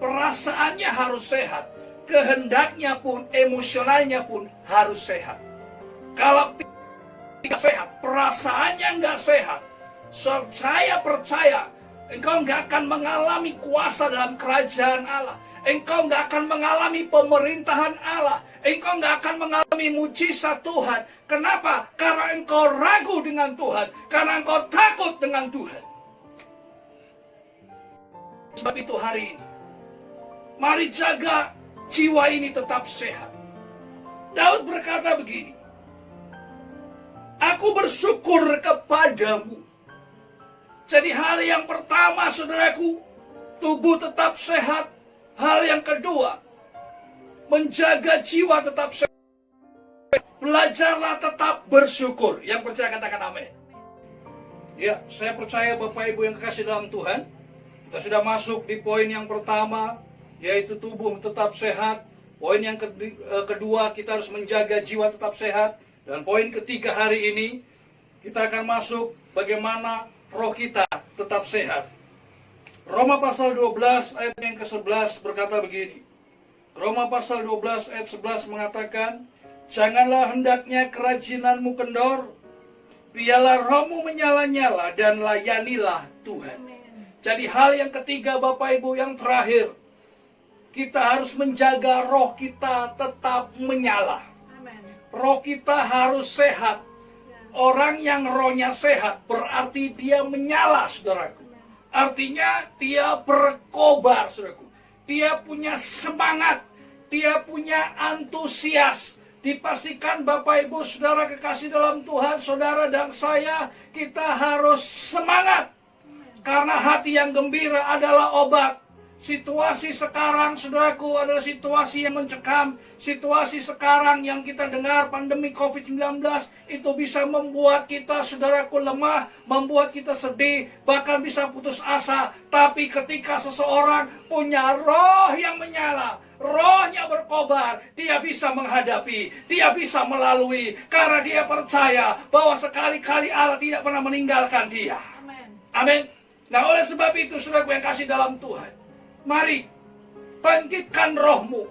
perasaannya harus sehat, kehendaknya pun, emosionalnya pun harus sehat. Kalau pikiran sehat, perasaannya nggak sehat, saya percaya engkau nggak akan mengalami kuasa dalam kerajaan Allah. Engkau nggak akan mengalami pemerintahan Allah. Engkau nggak akan mengalami mujizat Tuhan. Kenapa? Karena engkau ragu dengan Tuhan. Karena engkau takut dengan Tuhan. Sebab itu hari ini, mari jaga jiwa ini tetap sehat. Daud berkata begini, "Aku bersyukur kepadamu." Jadi hal yang pertama, saudaraku, tubuh tetap sehat. Hal yang kedua, menjaga jiwa tetap sehat. Belajarlah tetap bersyukur. Yang percaya katakan amin. Ya, saya percaya Bapak Ibu yang kekasih dalam Tuhan, kita sudah masuk di poin yang pertama, yaitu tubuh tetap sehat. Poin yang kedua, kita harus menjaga jiwa tetap sehat. Dan poin ketiga hari ini, kita akan masuk bagaimana roh kita tetap sehat. Roma pasal 12 ayat yang ke-11 berkata begini. Roma pasal 12 ayat 11 mengatakan, "Janganlah hendaknya kerajinanmu kendor, biarlah rohmu menyala-nyala dan layanilah Tuhan." Jadi hal yang ketiga, Bapak Ibu, yang terakhir, kita harus menjaga roh kita tetap menyala. Roh kita harus sehat. Orang yang rohnya sehat berarti dia menyala, saudaraku. Artinya dia berkobar, saudaraku. Dia punya semangat, dia punya antusias. Dipastikan Bapak Ibu Saudara kekasih dalam Tuhan, saudara dan saya, kita harus semangat. Karena hati yang gembira adalah obat. Situasi sekarang, saudaraku, adalah situasi yang mencekam. Situasi sekarang yang kita dengar, pandemi COVID-19, itu bisa membuat kita, saudaraku, lemah, membuat kita sedih, bahkan bisa putus asa. Tapi ketika seseorang punya roh yang menyala, rohnya berkobar, dia bisa menghadapi, dia bisa melalui, karena dia percaya bahwa sekali-kali Allah tidak pernah meninggalkan dia. Amin. Nah, oleh sebab itu, saudaraku yang kasih dalam Tuhan, mari bangkitkan rohmu.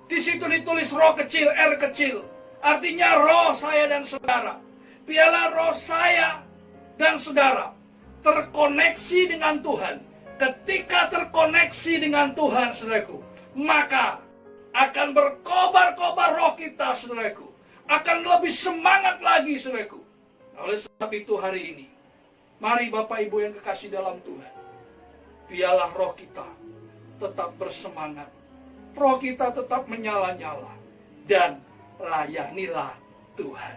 Di situ ditulis roh kecil, R kecil. Artinya roh saya dan saudara. Biarlah roh saya dan saudara terkoneksi dengan Tuhan. Ketika terkoneksi dengan Tuhan, saudaraku, maka akan berkobar-kobar roh kita, saudaraku. Akan lebih semangat lagi, saudaraku. Oleh sebab itu hari ini, mari Bapak Ibu yang kekasih dalam Tuhan, biarlah roh kita tetap bersemangat, roh kita tetap menyala-nyala, dan layanilah Tuhan.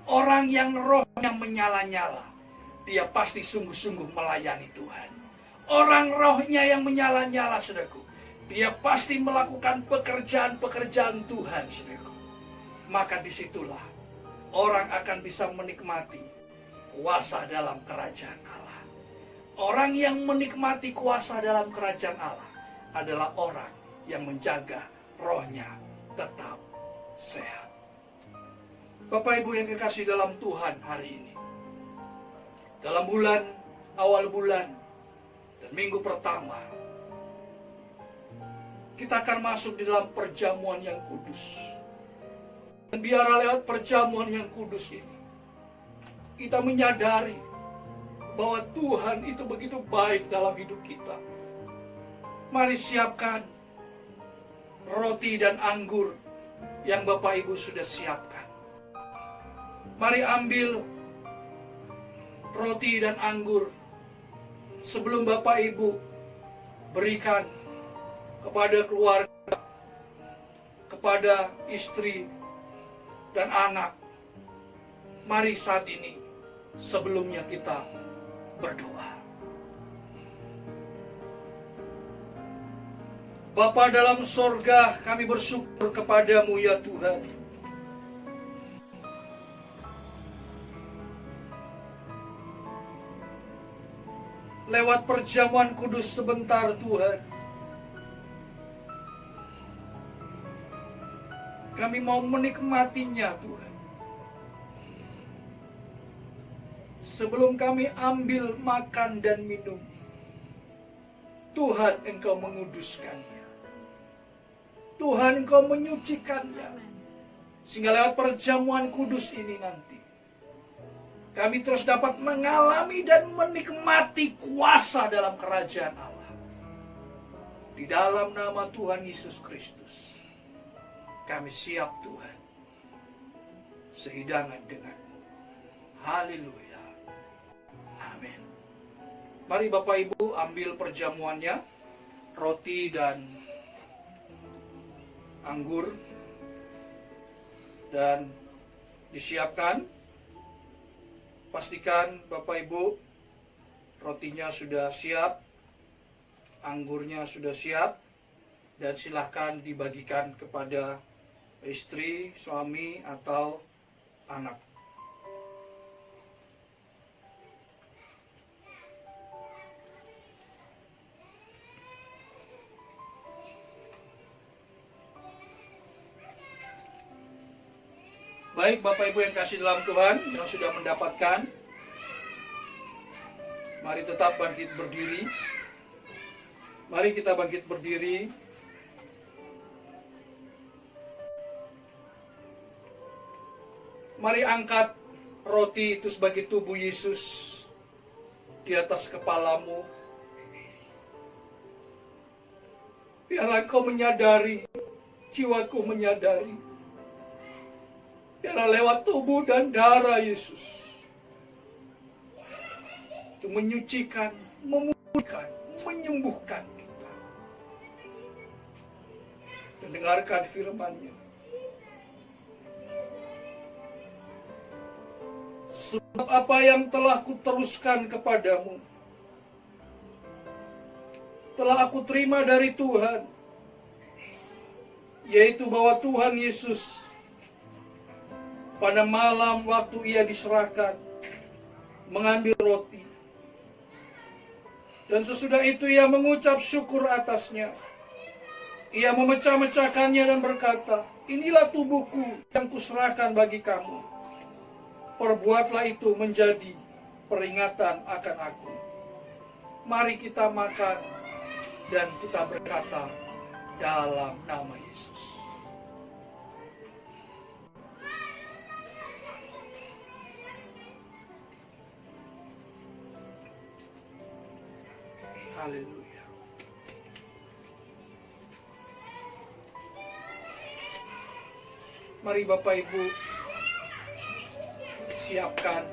Orang yang rohnya menyala-nyala, dia pasti sungguh-sungguh melayani Tuhan. Orang rohnya yang menyala-nyala, saudaraku, dia pasti melakukan pekerjaan-pekerjaan Tuhan, saudaraku. Maka disitulah orang akan bisa menikmati kuasa dalam kerajaan Allah. Orang yang menikmati kuasa dalam kerajaan Allah adalah orang yang menjaga rohnya tetap sehat. Bapak Ibu yang kekasih dalam Tuhan, hari ini dalam awal bulan dan minggu pertama, kita akan masuk di dalam perjamuan yang kudus. Dan biarlah lewat perjamuan yang kudus ini, kita menyadari bahwa Tuhan itu begitu baik dalam hidup kita. Mari siapkan roti dan anggur yang Bapak Ibu sudah siapkan. Mari ambil roti dan anggur sebelum Bapak Ibu berikan kepada keluarga, kepada istri dan anak. Mari saat ini sebelumnya kita berdoa. Bapa dalam sorga, kami bersyukur kepadamu ya Tuhan. Lewat perjamuan kudus sebentar Tuhan, kami mau menikmatinya Tuhan. Sebelum kami ambil makan dan minum, Tuhan Engkau menguduskannya. Tuhan Engkau menyucikannya. Sehingga lewat perjamuan kudus ini nanti, kami terus dapat mengalami dan menikmati kuasa dalam kerajaan Allah. Di dalam nama Tuhan Yesus Kristus, kami siap Tuhan sehidangan denganmu. Haleluya. Amin. Mari Bapak Ibu ambil perjamuannya, roti dan anggur, dan disiapkan. Pastikan Bapak Ibu rotinya sudah siap, anggurnya sudah siap, dan silahkan dibagikan kepada istri, suami, atau anak. Baik Bapak Ibu yang kasih dalam Tuhan, yang sudah mendapatkan, mari tetap bangkit berdiri. Mari kita bangkit berdiri. Mari angkat roti itu sebagai tubuh Yesus di atas kepalamu. Biarlah kau menyadari, jiwaku menyadari, biarlah lewat tubuh dan darah Yesus itu menyucikan, memulihkan, menyembuhkan kita. Dan dengarkan firman-Nya. Sebab apa yang telah kuteruskan kepadamu, telah aku terima dari Tuhan, yaitu bahwa Tuhan Yesus pada malam waktu ia diserahkan, mengambil roti. Dan sesudah itu ia mengucap syukur atasnya. Ia memecah-mecahkannya dan berkata, inilah tubuhku yang kuserahkan bagi kamu. Perbuatlah itu menjadi peringatan akan aku. Mari kita makan dan kita berkata dalam nama Yesus. Haleluya. Mari Bapak Ibu siapkan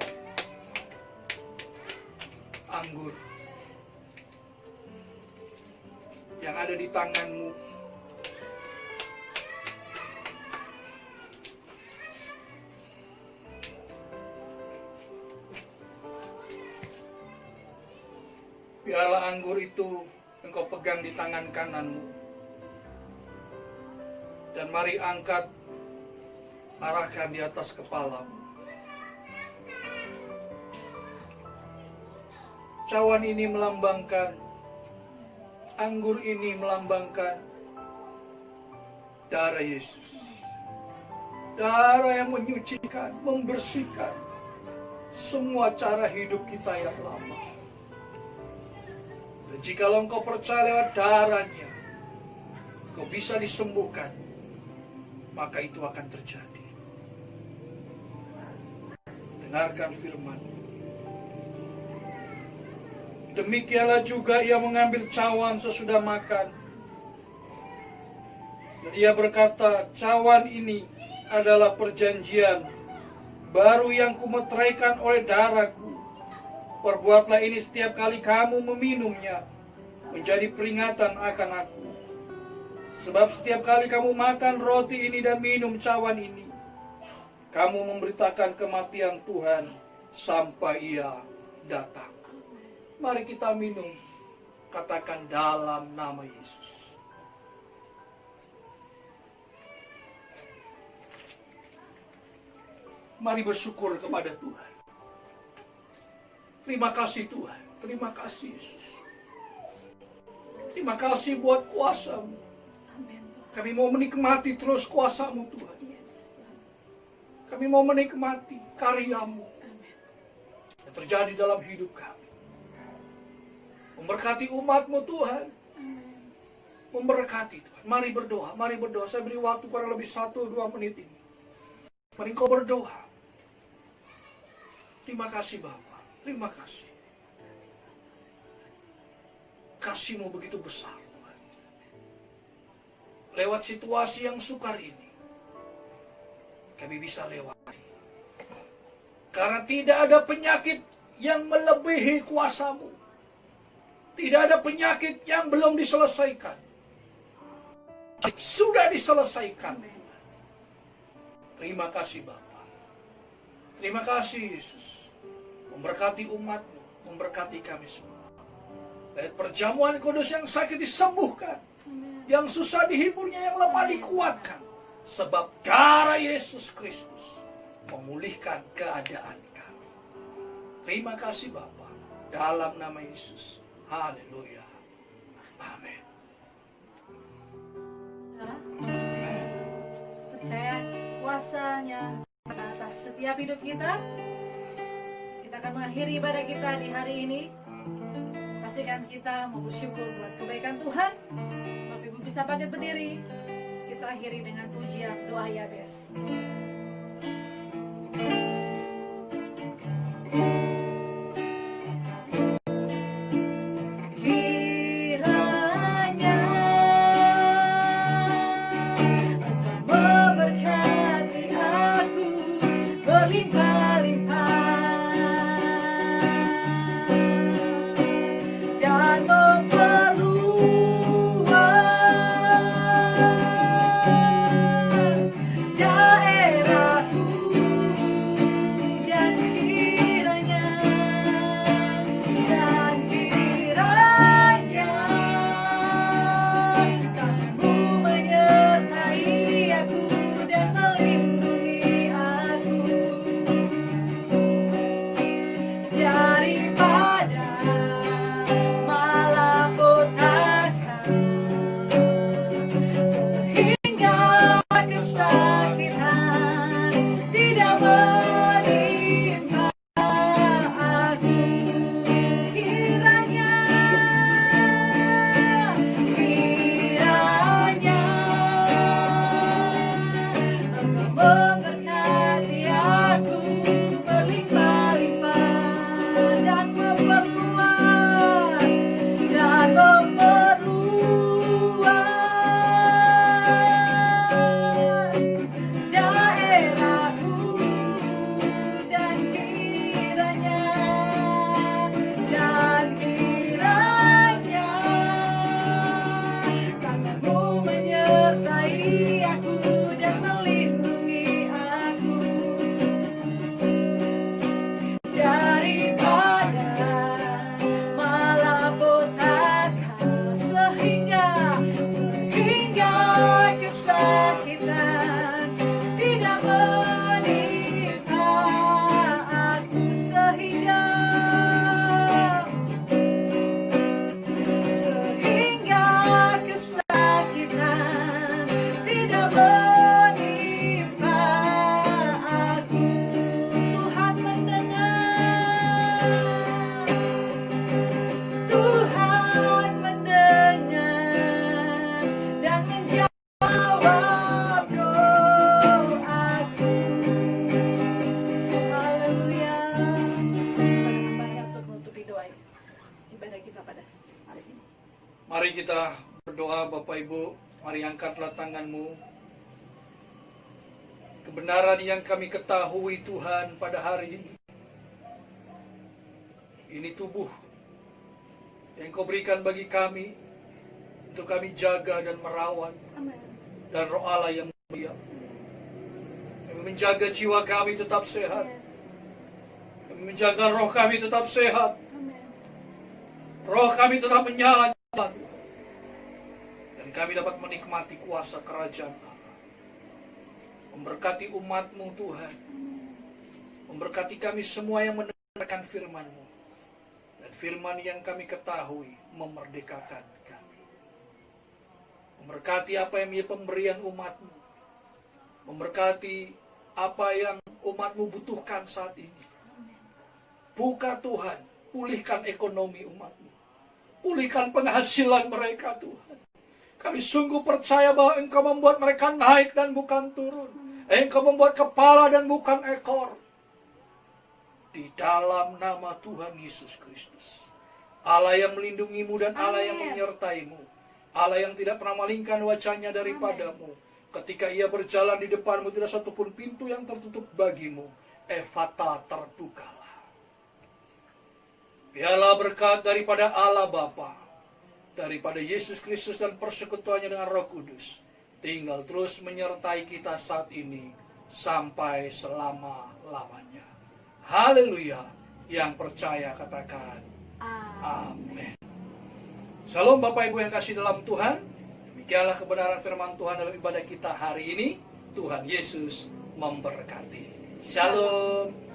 anggur yang ada di tanganmu. Biarlah anggur itu engkau pegang di tangan kananmu. Dan mari angkat, arahkan di atas kepalamu. Cawan ini melambangkan, anggur ini melambangkan darah Yesus. Darah yang menyucikan, membersihkan semua cara hidup kita yang lama. Dan jikalau engkau percaya lewat darahnya, kau bisa disembuhkan, maka itu akan terjadi. Dengarkan firman. Demikianlah juga ia mengambil cawan sesudah makan. Dan ia berkata, cawan ini adalah perjanjian baru yang kumeteraikan oleh darahku. Perbuatlah ini setiap kali kamu meminumnya, menjadi peringatan akan aku. Sebab setiap kali kamu makan roti ini dan minum cawan ini, kamu memberitakan kematian Tuhan sampai ia datang. Mari kita minum, katakan dalam nama Yesus. Mari bersyukur kepada Tuhan. Terima kasih Tuhan, terima kasih Yesus. Terima kasih buat kuasa-Mu. Kami mau menikmati terus kuasa-Mu Tuhan. Kami mau menikmati karya-Mu yang terjadi dalam hidup kami. Memberkati umat-Mu Tuhan. Memberkati Tuhan. Mari berdoa, mari berdoa. Saya beri waktu kurang lebih 1-2 menit ini. Mari kau berdoa. Terima kasih Bapa. Terima kasih. Kasih-Mu begitu besar Tuhan. Lewat situasi yang sukar ini, kami bisa lewati. Karena tidak ada penyakit yang melebihi kuasa-Mu. Tidak ada penyakit yang belum diselesaikan. Sudah diselesaikan. Terima kasih Bapa. Terima kasih Yesus. Memberkati umat-Mu, memberkati kami semua. Dan perjamuan kudus yang sakit disembuhkan. Yang susah dihiburnya, yang lemah dikuatkan. Sebab darah Yesus Kristus memulihkan keadaan kami. Terima kasih Bapa. Dalam nama Yesus. Haleluya. Amin. Percaya kuasanya atas setiap hidup kita. Kita akan mengakhiri ibadah kita di hari ini. Pastikan kita mau bersyukur buat kebaikan Tuhan. Bapak Ibu bisa bangkit berdiri. Kita akhiri dengan pujian doa Yabes. Daerahku dan kiranya kita berdoa, Bapak Ibu, mari angkatlah tanganmu. Kebenaran yang kami ketahui Tuhan pada hari ini tubuh yang Kau berikan bagi kami untuk kami jaga dan merawat, dan Roh Allah yang mulia kami menjaga jiwa kami tetap sehat, kami menjaga roh kami tetap sehat, roh kami tetap menyala, dan kami dapat menikmati kuasa kerajaan Allah. Memberkati umat-Mu Tuhan, memberkati kami semua yang mendengarkan firman-Mu, dan firman yang kami ketahui memerdekakan kami. Memberkati apa yang menjadi pemberian umat-Mu, memberkati apa yang umat-Mu butuhkan saat ini. Buka Tuhan, pulihkan ekonomi umat-Mu, pulihkan penghasilan mereka Tuhan. Kami sungguh percaya bahwa Engkau membuat mereka naik dan bukan turun. Engkau membuat kepala dan bukan ekor. Di dalam nama Tuhan Yesus Kristus, Allah yang melindungimu dan Allah yang menyertaimu, Allah yang tidak pernah malingkan wajahnya daripadamu. Ketika Ia berjalan di depanmu, tidak satupun pintu yang tertutup bagimu. Efata, terbukalah. Biarlah berkat daripada Allah Bapa, daripada Yesus Kristus dan persekutuannya dengan Roh Kudus tinggal terus menyertai kita saat ini sampai selama-lamanya. Haleluya. Yang percaya katakan amin. Salam Bapak Ibu yang kasih dalam Tuhan. Demikianlah kebenaran firman Tuhan dalam ibadah kita hari ini. Tuhan Yesus memberkati. Shalom.